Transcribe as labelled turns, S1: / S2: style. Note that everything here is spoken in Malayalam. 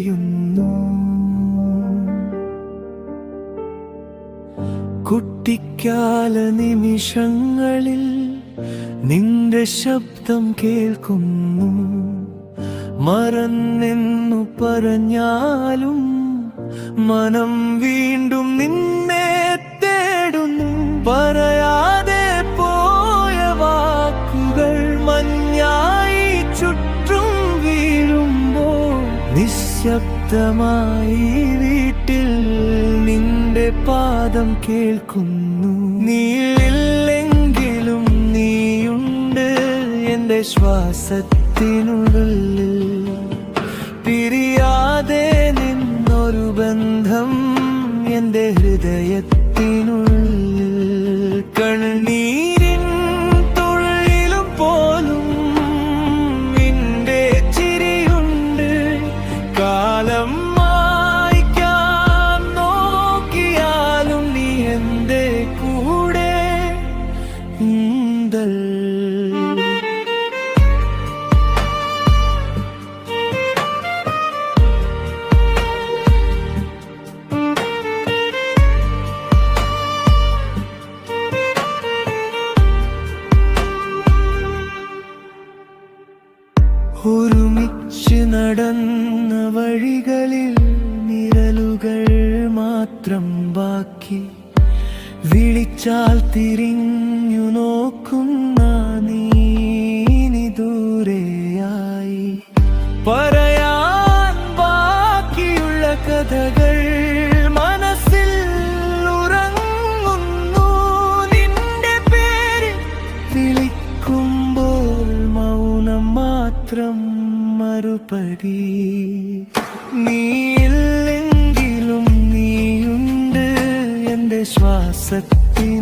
S1: തിരയുന്നു. കുട്ടിക്കാല നിമിഷങ്ങളിൽ നിന്റെ ശബ്ദം കേൾക്കുന്നു. മറന്നെന്നു പറഞ്ഞാലും മനം വീണ്ടും നിന്നെ തേടുന്നു. പറയാതെ പോയ വാക്കുകൾ മഞ്ഞായി ചുറ്റും വീഴുമ്പോൾ നിശബ്ദമായി വീട്ടിൽ നിന്റെ പാദം കേൾക്കുന്നു. നീയില്ലെങ്കിലും നീയുണ്ട് എന്റെ ശ്വാസത്തിനുള്ളിൽ. പിരിയാതെ നിന്നൊരു ബന്ധം എന്റെ ഹൃദയത്തിനുള്ളിൽ. കണ്ണീരിൻ തുള്ളിലും പോലും നിന്റെ ചിരിയുണ്ട്. കാലം മായ്ക്കാൻ നോക്കിയാലും നീ എന്റെ കൂടെ ഉണ്ട്. ഒരുമിച്ച് നടന്ന വഴികളിൽ നിഴലുകൾ മാത്രം ബാക്കി. വിളിച്ചാൽ തിരിഞ്ഞു നോക്കുന്ന നീ ദൂരെയായി. പറയാൻ ബാക്കിയുള്ള കഥകൾ മനസ്സിൽ ഉറങ്ങുന്നു. നിന്റെ പേര് വിളിക്കുമ്പോൾ മൗനം മാത്രം മറുപടി. നീയില്ലെങ്കിലും നീയുണ്ട് എന്റെ ശ്വാസത്തിൽ.